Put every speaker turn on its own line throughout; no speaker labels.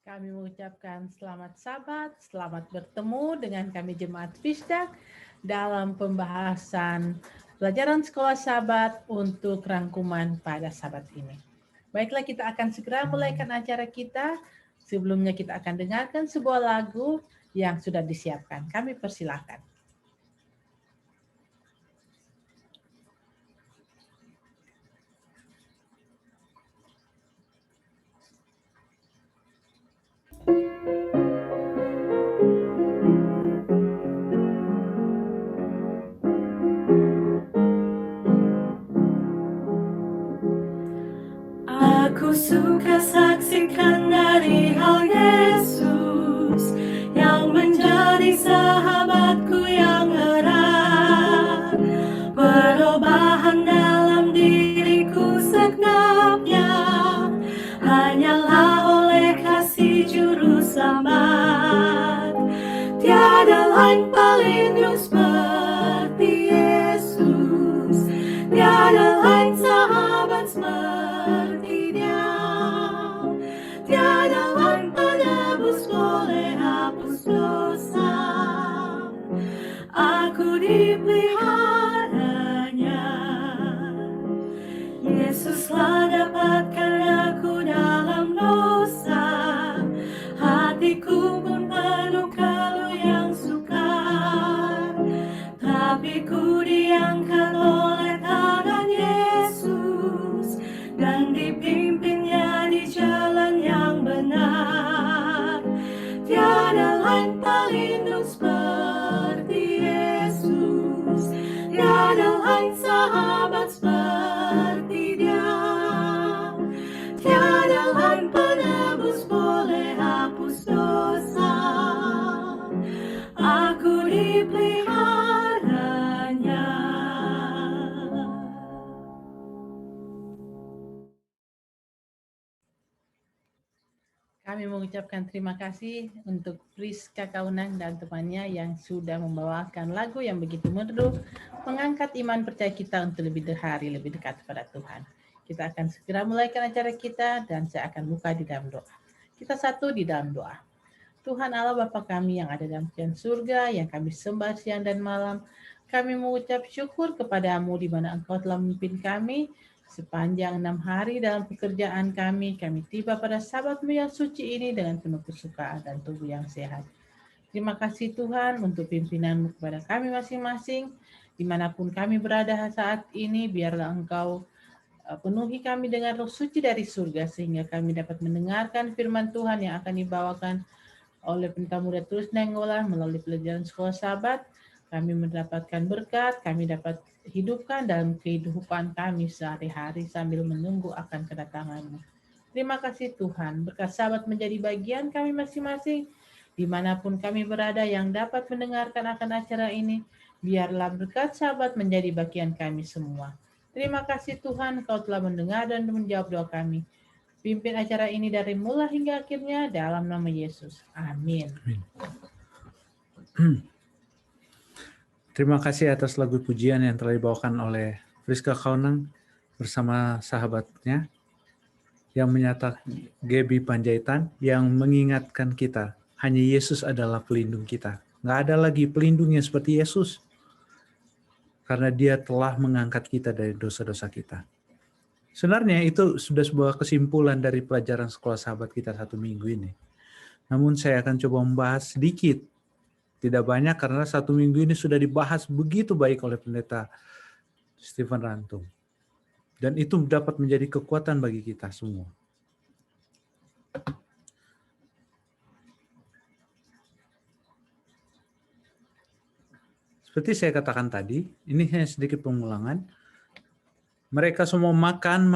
Kami mengucapkan selamat Sabat, selamat bertemu dengan kami Jemaat Fisdak dalam pembahasan pelajaran sekolah Sabat untuk rangkuman pada Sabat ini. Baiklah, kita akan segera mulaikan acara kita. Sebelumnya kita akan dengarkan sebuah lagu yang sudah disiapkan. Kami persilahkan.
Aku suka saksikan dari hal Yesus yang menjadi sahabatku yang erat. Perubahan dalam diriku segenapnya hanyalah oleh kasih juru selamat. Tiada lain pelindung seperti Yesus, tiada lain sahabat seperti Dia, tiada lain penebus boleh hapus dosa. Aku dipeliharanya, Yesuslah dapatkan aku dalam dosa. Hatiku pun penuh keluh yang sukar, tapi ku diangkat oleh tangan Yesus dan dipimpinnya di jalan yang benar. Tiada lain pelindung seperti Yesus, tiada lain sahabat seperti Dia, tiada lain penebus boleh hapus dosa. Aku dipeliharanya.
Kami mengucapkan terima kasih untuk Priska Kaunang dan temannya yang sudah membawakan lagu yang begitu merdu, mengangkat iman percaya kita untuk lebih hari, lebih dekat kepada Tuhan. Kita akan segera mulaikan acara kita dan saya akan buka di dalam doa. Kita satu di dalam doa. Tuhan Allah Bapa kami yang ada dalam kerajaan surga, yang kami sembah siang dan malam, kami mengucap syukur kepadamu di mana Engkau telah memimpin kami sepanjang 6 hari dalam pekerjaan kami. Kami tiba pada Sabat-Mu yang suci ini dengan penuh kesukaan dan tubuh yang sehat. Terima kasih Tuhan untuk pimpinan-Mu kepada kami masing-masing. Dimanapun kami berada saat ini, biarlah Engkau penuhi kami dengan roh suci dari surga sehingga kami dapat mendengarkan firman Tuhan yang akan dibawakan oleh Pendeta Muda Terus Nenggolan melalui pelajaran sekolah Sabat. Kami mendapatkan berkat, kami dapat hidupkan dalam kehidupan kami sehari-hari sambil menunggu akan kedatangan-Mu. Terima kasih Tuhan, berkat Sabat menjadi bagian kami masing-masing, dimanapun kami berada yang dapat mendengarkan akan acara ini, biarlah berkat Sabat menjadi bagian kami semua. Terima kasih Tuhan, Kau telah mendengar dan menjawab doa kami. Pimpin acara ini dari mulai hingga akhirnya dalam nama Yesus. Amin.
Terima kasih atas lagu pujian yang telah dibawakan oleh Priska Kaunang bersama sahabatnya yang menyatakan Gebi Panjaitan yang mengingatkan kita hanya Yesus adalah pelindung kita. Nggak ada lagi pelindung yang seperti Yesus karena Dia telah mengangkat kita dari dosa-dosa kita. Sebenarnya itu sudah sebuah kesimpulan dari pelajaran sekolah sahabat kita 1 minggu ini. Namun saya akan coba membahas sedikit. Tidak banyak karena 1 minggu ini sudah dibahas begitu baik oleh Pendeta Stephen Rantum. Dan itu dapat menjadi kekuatan bagi kita semua. Seperti saya katakan tadi, ini hanya sedikit pengulangan. Mereka semua makan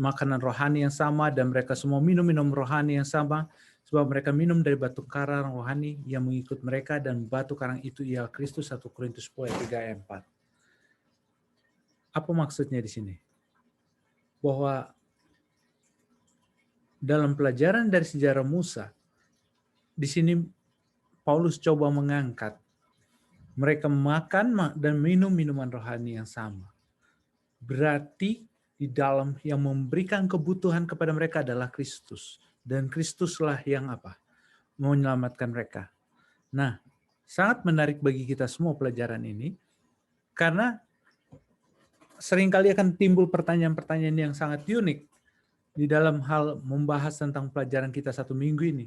makanan rohani yang sama dan mereka semua minum rohani yang sama sebab mereka minum dari batu karang rohani yang mengikut mereka dan batu karang itu ialah Kristus. 1 Korintus 10:3-4. Apa maksudnya di sini? Bahwa dalam pelajaran dari sejarah Musa, di sini Paulus coba mengangkat mereka makan dan minum minuman rohani yang sama. Berarti di dalam yang memberikan kebutuhan kepada mereka adalah Kristus. dan Kristuslah yang apa? Menyelamatkan mereka. Nah, sangat menarik bagi kita semua pelajaran ini, karena seringkali akan timbul pertanyaan-pertanyaan yang sangat unik di dalam hal membahas tentang pelajaran kita satu minggu ini.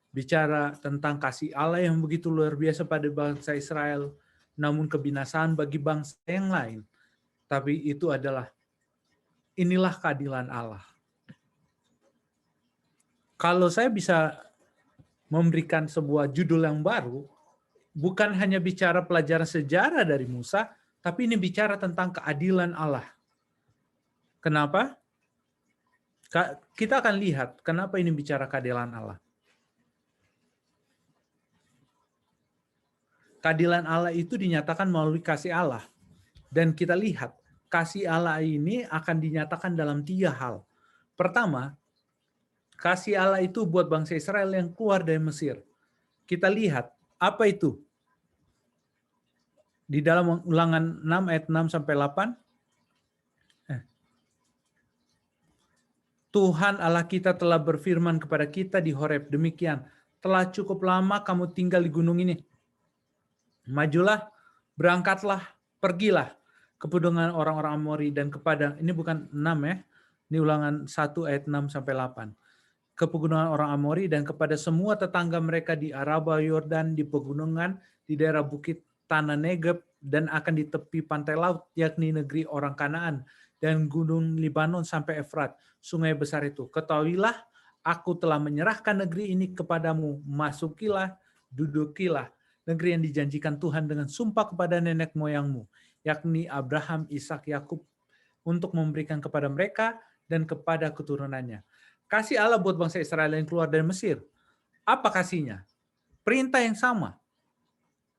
Bicara tentang kasih Allah yang begitu luar biasa pada bangsa Israel, namun kebinasaan bagi bangsa yang lain. Tapi itu adalah, inilah keadilan Allah. Kalau saya bisa memberikan sebuah judul yang baru, bukan hanya bicara pelajaran sejarah dari Musa, tapi ini bicara tentang keadilan Allah. Kenapa? Kita akan lihat kenapa ini bicara keadilan Allah. Keadilan Allah itu dinyatakan melalui kasih Allah. Dan kita lihat, kasih Allah ini akan dinyatakan dalam 3 hal. Pertama, kasih Allah itu buat bangsa Israel yang keluar dari Mesir. Kita lihat, apa itu? Di dalam Ulangan 6 ayat 6 sampai 8. Tuhan Allah kita telah berfirman kepada kita di Horeb, demikian, telah cukup lama kamu tinggal di gunung ini. Majulah, berangkatlah, pergilah ke pegunungan orang-orang Amori dan kepada, ini bukan 6 ya, ini Ulangan 1 ayat 6 sampai 8. Ke pegunungan orang Amori dan kepada semua tetangga mereka di Araba Yordan, di pegunungan, di daerah bukit tanah Negeb, dan akan di tepi pantai laut, yakni negeri orang Kanaan, dan gunung Libanon sampai Efrat, sungai besar itu. Ketahuilah, aku telah menyerahkan negeri ini kepadamu, masukilah, dudukilah, negeri yang dijanjikan Tuhan dengan sumpah kepada nenek moyangmu, yakni Abraham, Ishak, Yakub, untuk memberikan kepada mereka dan kepada keturunannya. Kasih Allah buat bangsa Israel yang keluar dari Mesir. Apa kasihnya? Perintah yang sama.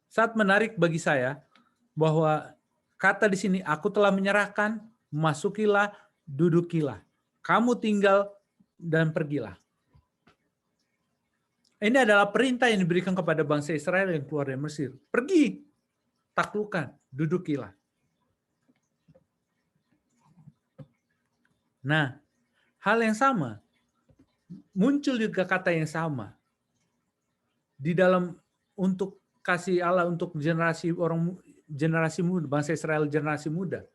Saat menarik bagi saya bahwa kata di sini, aku telah menyerahkan, masukilah, dudukilah. Kamu tinggal dan pergilah. Ini adalah perintah yang diberikan kepada bangsa Israel yang keluar dari Mesir. Pergi, taklukkan, dudukilah. Nah, hal yang sama, muncul juga kata yang sama di dalam untuk kasih Allah untuk generasi muda, bangsa Israel generasi muda.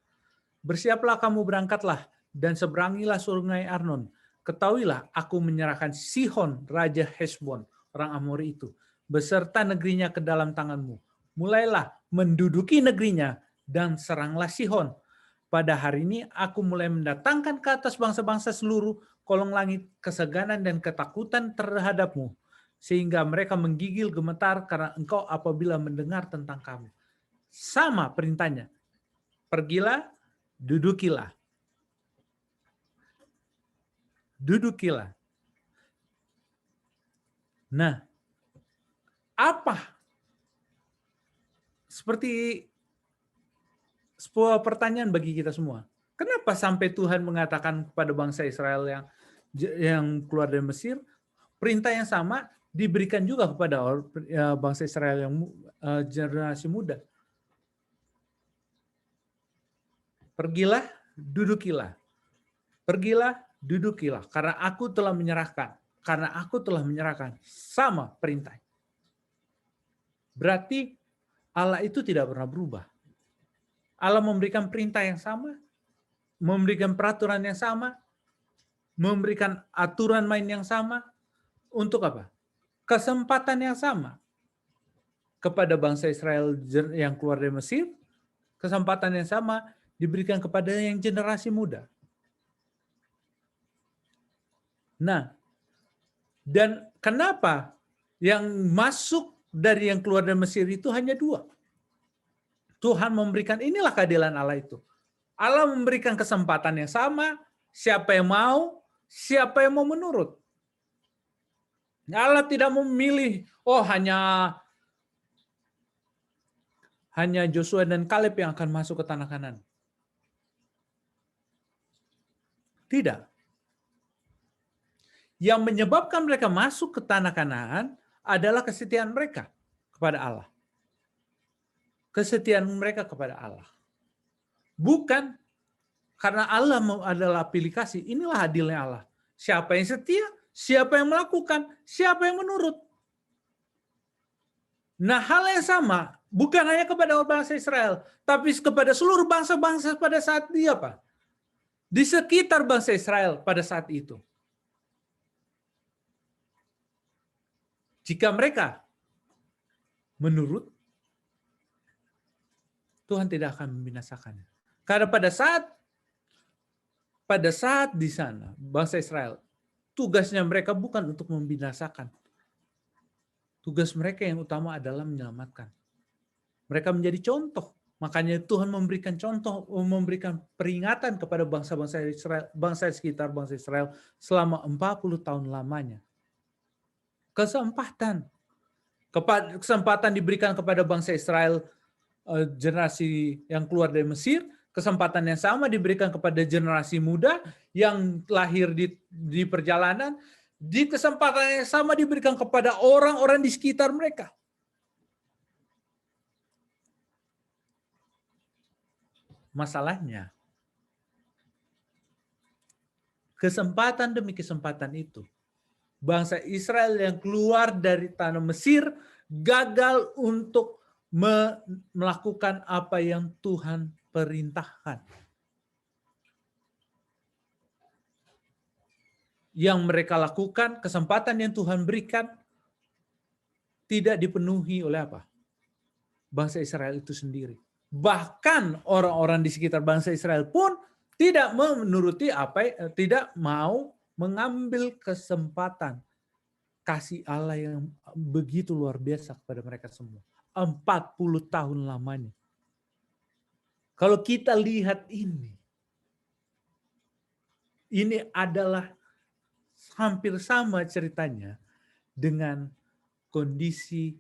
Bersiaplah kamu, berangkatlah dan seberangilah sungai Arnon. Ketahuilah aku menyerahkan Sihon raja Hesbon orang Amori itu beserta negerinya ke dalam tanganmu. Mulailah menduduki negerinya dan seranglah Sihon. Pada hari ini aku mulai mendatangkan ke atas bangsa-bangsa seluruh kolong langit keseganan dan ketakutan terhadapmu, sehingga mereka menggigil gemetar karena engkau apabila mendengar tentang kami. Sama perintahnya. Pergilah, dudukilah. Dudukilah. Nah, apa? Seperti sebuah pertanyaan bagi kita semua. Kenapa sampai Tuhan mengatakan kepada bangsa Israel yang keluar dari Mesir, perintah yang sama diberikan juga kepada bangsa Israel yang generasi muda. Pergilah, dudukilah. Pergilah, dudukilah. Karena aku telah menyerahkan. Karena aku telah menyerahkan. Sama perintah. Berarti Allah itu tidak pernah berubah. Allah memberikan perintah yang sama, memberikan peraturan yang sama, memberikan aturan main yang sama. Untuk apa? Kesempatan yang sama. Kepada bangsa Israel yang keluar dari Mesir, kesempatan yang sama diberikan kepada yang generasi muda. Nah, dan kenapa yang masuk dari yang keluar dari Mesir itu hanya 2? Tuhan memberikan, inilah keadilan Allah itu. Allah memberikan kesempatan yang sama, siapa yang mau, siapa yang mau menurut. Allah tidak memilih, hanya Joshua dan Kaleb yang akan masuk ke tanah Kanaan. Tidak. Yang menyebabkan mereka masuk ke tanah Kanaan adalah kesetiaan mereka kepada Allah. Kesetiaan mereka kepada Allah. Bukan karena Allah adalah pilih kasih. Inilah adilnya Allah. Siapa yang setia? Siapa yang melakukan? Siapa yang menurut? Nah, hal yang sama bukan hanya kepada bangsa Israel, tapi kepada seluruh bangsa-bangsa pada saat dia, Pak. Di sekitar bangsa Israel pada saat itu. Jika mereka menurut, Tuhan tidak akan membinasakannya. Karena pada saat di sana, bangsa Israel, tugasnya mereka bukan untuk membinasakan. Tugas mereka yang utama adalah menyelamatkan. Mereka menjadi contoh. Makanya Tuhan memberikan contoh, memberikan peringatan kepada bangsa-bangsa Israel, bangsa sekitar bangsa Israel selama 40 tahun lamanya. Kesempatan diberikan kepada bangsa Israel, generasi yang keluar dari Mesir. Kesempatan yang sama diberikan kepada generasi muda yang lahir di perjalanan. Di kesempatan yang sama diberikan kepada orang-orang di sekitar mereka. Masalahnya, kesempatan demi kesempatan itu, bangsa Israel yang keluar dari tanah Mesir gagal untuk melakukan apa yang Tuhan perintahkan. Yang mereka lakukan, kesempatan yang Tuhan berikan, tidak dipenuhi oleh apa? Bangsa Israel itu sendiri. Bahkan orang-orang di sekitar bangsa Israel pun tidak menuruti tidak mau mengambil kesempatan kasih Allah yang begitu luar biasa kepada mereka semua. 40 tahun lamanya. Kalau kita lihat ini adalah hampir sama ceritanya dengan kondisi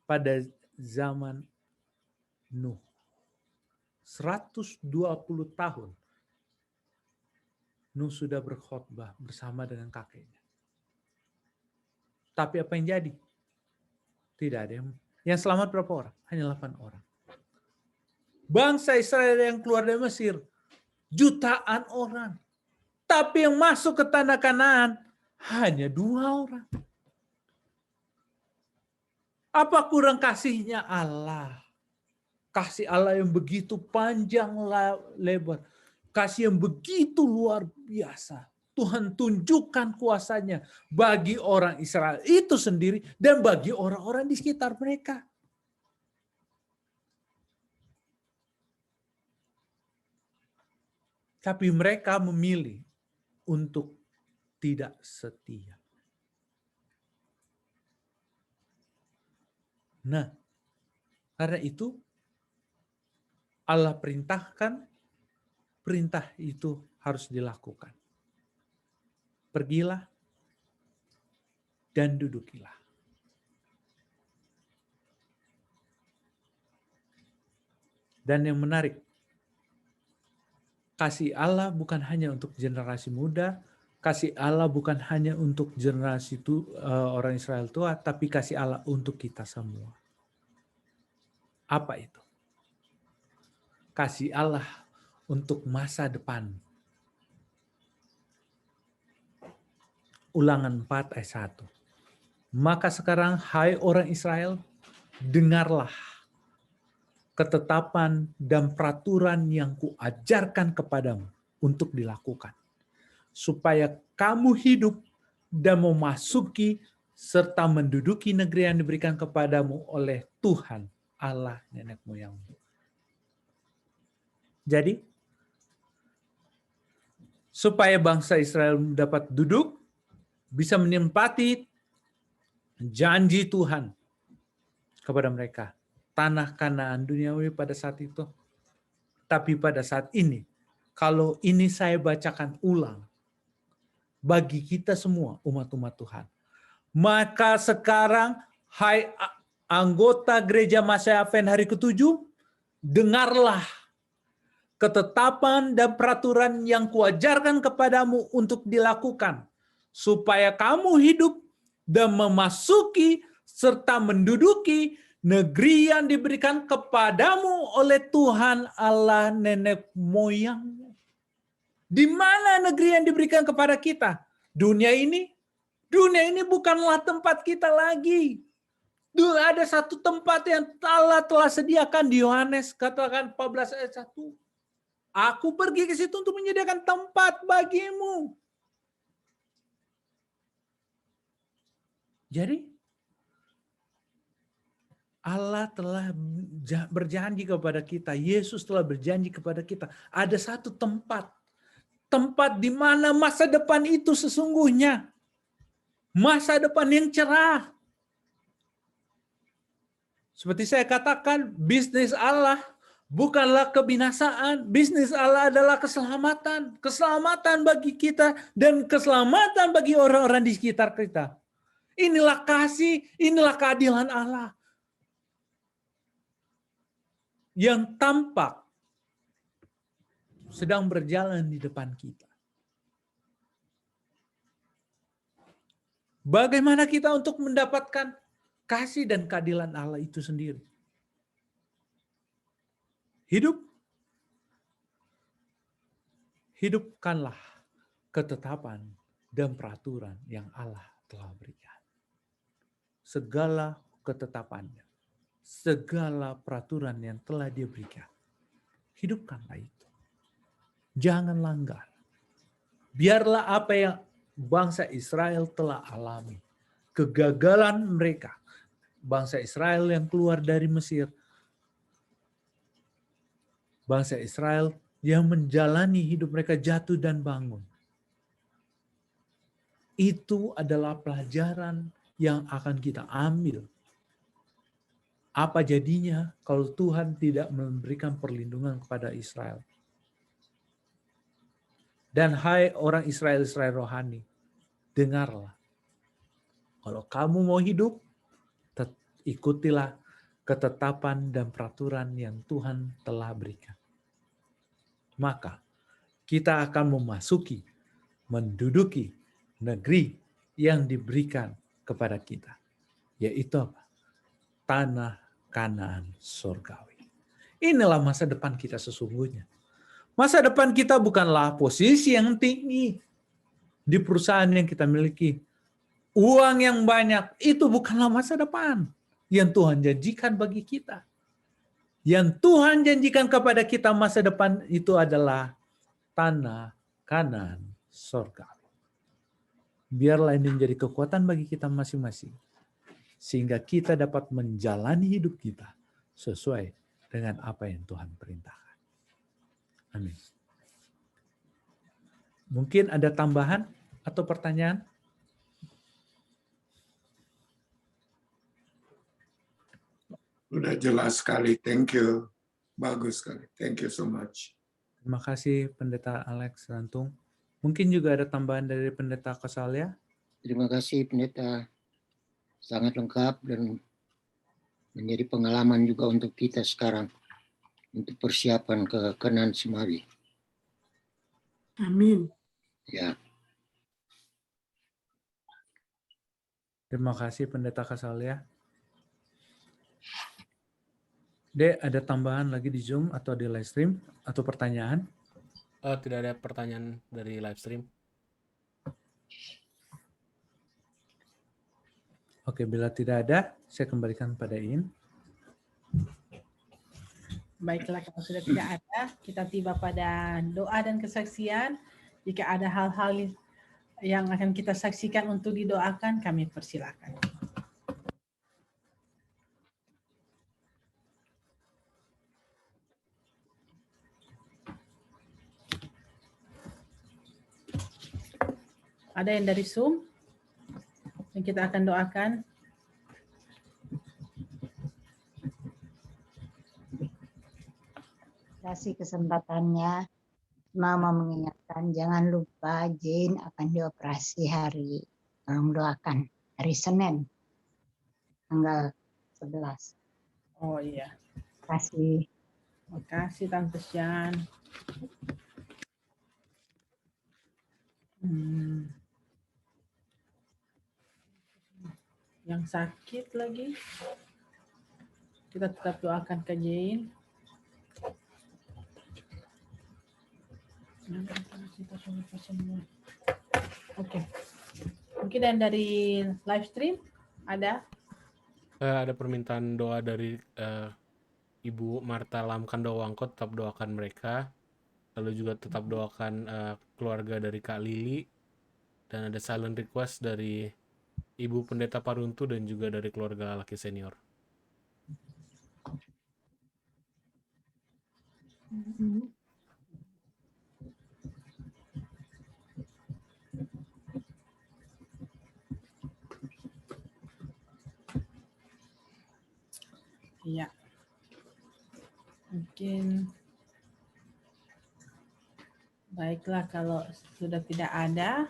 pada zaman Nuh. 120 tahun Nuh sudah berkhotbah bersama dengan kakeknya. Tapi apa yang jadi? Tidak ada yang selamat berapa orang? Hanya 8 orang. Bangsa Israel yang keluar dari Mesir, jutaan orang. Tapi yang masuk ke tanah Kanaan hanya 2 orang. Apa kurang kasihnya Allah? Kasih Allah yang begitu panjang lebar. Kasih yang begitu luar biasa. Tuhan tunjukkan kuasanya bagi orang Israel itu sendiri dan bagi orang-orang di sekitar mereka. Tapi mereka memilih untuk tidak setia. Nah, karena itu Allah perintahkan, perintah itu harus dilakukan. Pergilah dan dudukilah. Dan yang menarik, kasih Allah bukan hanya untuk generasi muda, kasih Allah bukan hanya untuk generasi orang Israel tua, tapi kasih Allah untuk kita semua. Apa itu? Kasih Allah untuk masa depan. Ulangan 4 ayat 1. Maka sekarang, hai orang Israel, dengarlah ketetapan dan peraturan yang kuajarkan kepadamu untuk dilakukan, supaya kamu hidup dan memasuki serta menduduki negeri yang diberikan kepadamu oleh Tuhan Allah nenek moyangmu. Jadi, supaya bangsa Israel dapat duduk, bisa menempati janji Tuhan kepada mereka. Tanah Kanaan duniawi pada saat itu. Tapi pada saat ini, kalau ini saya bacakan ulang, bagi kita semua umat-umat Tuhan. Maka sekarang, hai anggota gereja Masya Advent hari ke-7, dengarlah ketetapan dan peraturan yang kuajarkan kepadamu untuk dilakukan, supaya kamu hidup dan memasuki serta menduduki negeri yang diberikan kepadamu oleh Tuhan Allah nenek moyangmu. Di mana negeri yang diberikan kepada kita? Dunia ini bukanlah tempat kita lagi. Ada satu tempat yang Allah telah sediakan di Yohanes katakan 14 ayat 1. Aku pergi ke situ untuk menyediakan tempat bagimu. Jadi Allah telah berjanji kepada kita, Yesus telah berjanji kepada kita, ada satu tempat di mana masa depan itu sesungguhnya masa depan yang cerah. Seperti saya katakan, bisnis Allah bukanlah kebinasaan, bisnis Allah adalah keselamatan, keselamatan bagi kita dan keselamatan bagi orang-orang di sekitar kita. Inilah kasih, inilah keadilan Allah yang tampak sedang berjalan di depan kita. Bagaimana kita untuk mendapatkan kasih dan keadilan Allah itu sendiri? Hidupkanlah ketetapan dan peraturan yang Allah telah berikan. Segala ketetapannya, segala peraturan yang telah Dia berikan. Hidupkanlah itu. Jangan langgar. Biarlah apa yang bangsa Israel telah alami, kegagalan mereka, bangsa Israel yang keluar dari Mesir, bangsa Israel yang menjalani hidup mereka jatuh dan bangun. Itu adalah pelajaran yang akan kita ambil. Apa jadinya kalau Tuhan tidak memberikan perlindungan kepada Israel? Dan hai orang Israel rohani, dengarlah. Kalau kamu mau hidup, ikutilah ketetapan dan peraturan yang Tuhan telah berikan. Maka kita akan menduduki negeri yang diberikan kepada kita. Yaitu apa? Tanah Kanaan surgawi. Inilah masa depan kita sesungguhnya. Masa depan kita bukanlah posisi yang tinggi di perusahaan yang kita miliki. Uang yang banyak, itu bukanlah masa depan yang Tuhan janjikan bagi kita. Yang Tuhan janjikan kepada kita masa depan itu adalah tanah Kanaan surgawi. Biarlah ini menjadi kekuatan bagi kita masing-masing. Sehingga kita dapat menjalani hidup kita sesuai dengan apa yang Tuhan perintahkan. Amin. Mungkin ada tambahan atau pertanyaan?
Sudah jelas sekali. Thank you. Bagus sekali. Thank you so much.
Terima kasih Pendeta Alex Rantung. Mungkin juga ada tambahan dari Pendeta Kosalia?
Terima kasih Pendeta. Sangat lengkap dan menjadi pengalaman juga untuk kita sekarang. Untuk persiapan ke Kanaan Semawi.
Amin.
Ya.
Terima kasih Pendeta Kosalia. Dek, ada tambahan lagi di Zoom atau di live stream atau pertanyaan?
Tidak ada pertanyaan dari live stream.
Oke, bila tidak ada, saya kembalikan pada In.
Baiklah, kalau sudah tidak ada, kita tiba pada doa dan kesaksian. Jika ada hal-hal yang akan kita saksikan untuk didoakan, kami persilakan. Ada yang dari Zoom yang kita akan doakan?
Kasih kesempatannya, Mama mengingatkan jangan lupa Jane akan dioperasi hari, tolong doakan hari Senin tanggal 11.
Oh iya.
Kasih.
Terima kasih Tante Shan. Yang sakit lagi, kita tetap doakan ke Jane. Kita semua. Oke. Mungkin dan dari live stream ada?
Ada permintaan doa dari Ibu Marta Lamkando Wangko, tetap doakan mereka. Lalu juga tetap doakan keluarga dari Kak Lili. Dan ada silent request dari Ibu Pendeta Paruntu dan juga dari keluarga laki senior.
Iya. Mungkin baiklah kalau sudah tidak ada.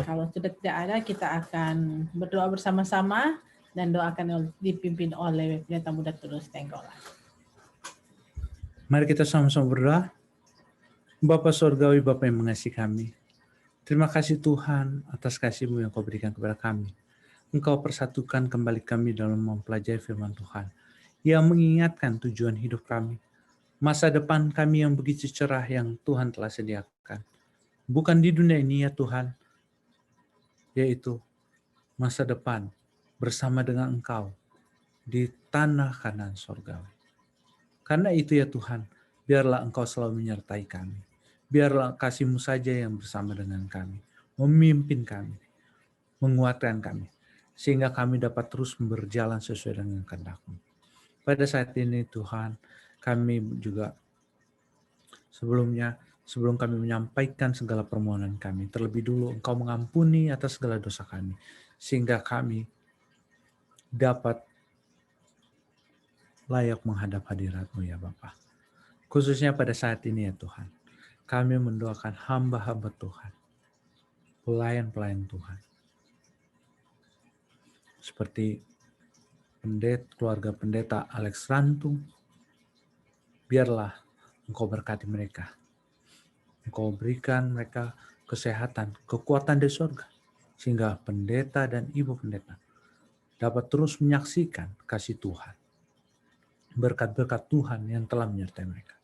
Kalau sudah tidak ada, kita akan berdoa bersama-sama dan doakan dipimpin oleh Pendeta Muda Tulus Tenggolan.
Mari kita sama-sama berdoa. Bapa Surgawi, Bapa yang mengasihi kami. Terima kasih Tuhan atas kasih-Mu yang Kau berikan kepada kami. Engkau persatukan kembali kami dalam mempelajari firman Tuhan yang mengingatkan tujuan hidup kami. Masa depan kami yang begitu cerah yang Tuhan telah sediakan. Bukan di dunia ini ya Tuhan, yaitu masa depan bersama dengan Engkau di tanah kanan surgawi. Karena itu ya Tuhan, biarlah Engkau selalu menyertai kami. Biarlah kasih-Mu saja yang bersama dengan kami, memimpin kami, menguatkan kami, sehingga kami dapat terus berjalan sesuai dengan kehendak-Mu. Pada saat ini Tuhan, kami juga sebelum kami menyampaikan segala permohonan kami, terlebih dulu Engkau mengampuni atas segala dosa kami, sehingga kami dapat layak menghadap hadirat-Mu ya Bapa. Khususnya pada saat ini ya Tuhan, kami mendoakan hamba-hamba Tuhan, pelayan-pelayan Tuhan, seperti keluarga pendeta Alex Rantung. Biarlah Engkau berkati mereka. Engkau berikan mereka kesehatan, kekuatan dari surga, sehingga pendeta dan ibu pendeta dapat terus menyaksikan kasih Tuhan, berkat-berkat Tuhan yang telah menyertai mereka.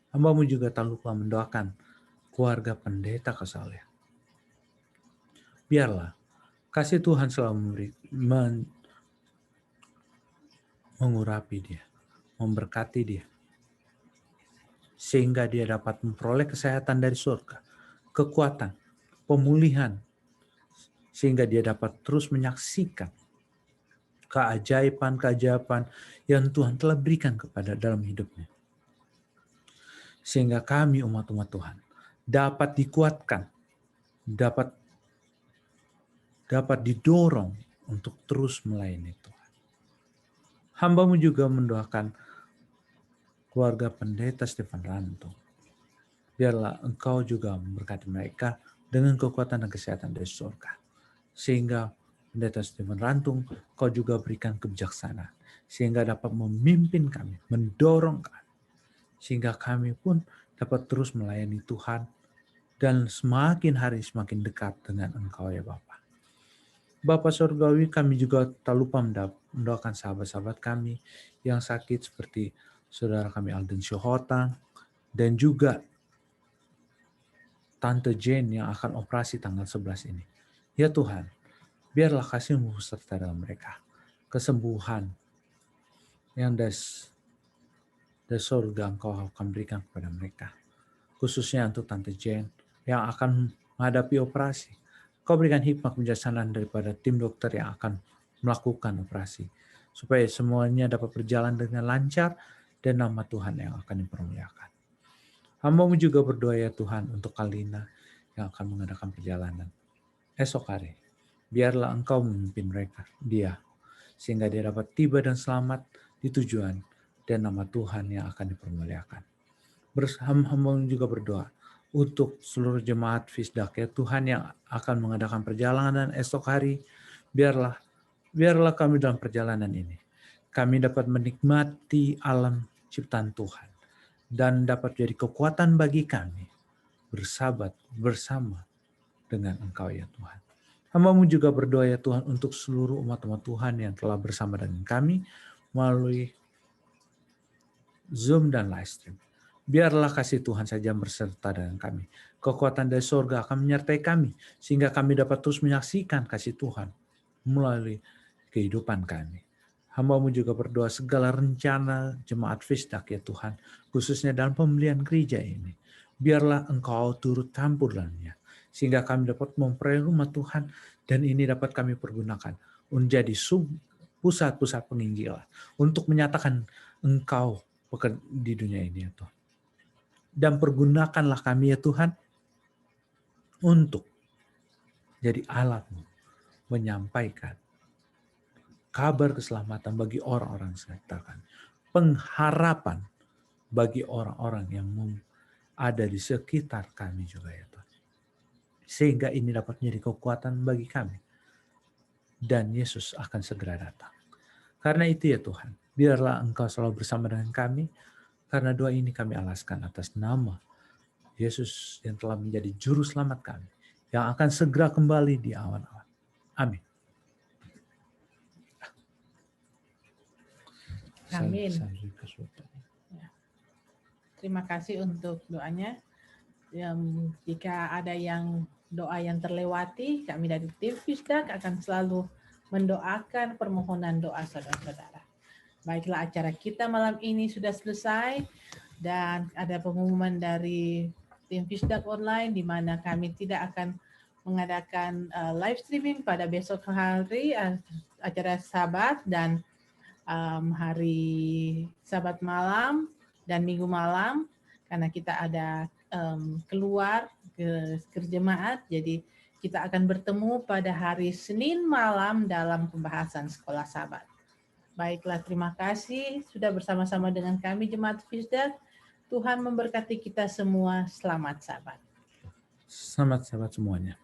Hamba-Mu juga tak lupa mendoakan keluarga pendeta Kesalehan. Biarlah kasih Tuhan selalu mengurapi dia, memberkati dia, sehingga dia dapat memperoleh kesehatan dari surga, kekuatan, pemulihan, sehingga dia dapat terus menyaksikan keajaiban-keajaiban yang Tuhan telah berikan kepada dalam hidupnya. Sehingga kami umat-umat Tuhan dapat dikuatkan, dapat didorong untuk terus melayani Tuhan. Hamba-Mu juga mendoakan keluarga pendeta Stephen Rantung. Biarlah Engkau juga memberkati mereka dengan kekuatan dan kesehatan dari surga. Sehingga pendeta Stephen Rantung, Kau juga berikan kebijaksanaan. Sehingga dapat memimpin kami, mendorong kami. Sehingga kami pun dapat terus melayani Tuhan. Dan semakin hari semakin dekat dengan Engkau ya Bapa. Bapa Surgawi, kami juga tak lupa mendoakan sahabat-sahabat kami yang sakit seperti saudara kami Alden Syuhotang dan juga Tante Jane yang akan operasi tanggal 11 ini. Ya Tuhan, biarlah kasih-Mu serta dalam mereka. Kesembuhan yang dari surga Engkau akan berikan kepada mereka. Khususnya untuk Tante Jane yang akan menghadapi operasi. Kau berikan hikmat kebijaksanaan daripada tim dokter yang akan melakukan operasi. Supaya semuanya dapat berjalan dengan lancar dan nama Tuhan yang akan dipermuliakan. Hamba-Mu juga berdoa ya Tuhan untuk Kalina yang akan mengadakan perjalanan esok hari. Biarlah Engkau memimpin mereka, dia, sehingga dia dapat tiba dan selamat di tujuan dan nama Tuhan yang akan dipermuliakan. Hamba-Mu juga berdoa untuk seluruh jemaat Fisdak ya Tuhan yang akan mengadakan perjalanan esok hari. Biarlah kami dalam perjalanan ini. Kami dapat menikmati alam ciptaan Tuhan. Dan dapat jadi kekuatan bagi kami bersahabat bersama dengan Engkau ya Tuhan. Hamba-Mu juga berdoa ya Tuhan untuk seluruh umat-umat Tuhan yang telah bersama dengan kami melalui Zoom dan live stream. Biarlah kasih Tuhan saja berserta dengan kami. Kekuatan dari surga akan menyertai kami sehingga kami dapat terus menyaksikan kasih Tuhan melalui kehidupan kami. Hamba-Mu juga berdoa segala rencana jemaat Fisdak ya Tuhan, khususnya dalam pembelian gereja ini. Biarlah Engkau turut campur dalamnya, sehingga kami dapat memperoleh rumah Tuhan dan ini dapat kami pergunakan menjadi pusat-pusat penginjilan untuk menyatakan Engkau di dunia ini ya Tuhan. Dan pergunakanlah kami ya Tuhan untuk jadi alat-Mu menyampaikan kabar keselamatan bagi orang-orang sekitar kami. Pengharapan bagi orang-orang yang ada di sekitar kami juga ya Tuhan. Sehingga ini dapat menjadi kekuatan bagi kami. Dan Yesus akan segera datang. Karena itu ya Tuhan, biarlah Engkau selalu bersama dengan kami. Karena doa ini kami alaskan atas nama Yesus yang telah menjadi juru selamat kami. Yang akan segera kembali di awan-awan. Amin.
Amin. Terima kasih untuk doanya. Jika ada doa yang terlewati, kami dari tim Fisdak akan selalu mendoakan permohonan doa saudara-saudara. Baiklah, acara kita malam ini sudah selesai dan ada pengumuman dari tim Fisdak Online di mana kami tidak akan mengadakan live streaming pada besok hari acara Sabat dan hari Sabat malam dan Minggu malam karena kita ada keluar ke jemaat, jadi kita akan bertemu pada hari Senin malam dalam pembahasan sekolah Sabat. Baiklah, terima kasih sudah bersama-sama dengan kami Jemaat Fisdak. Tuhan memberkati kita semua. Selamat Sabat.
Selamat Sabat semuanya.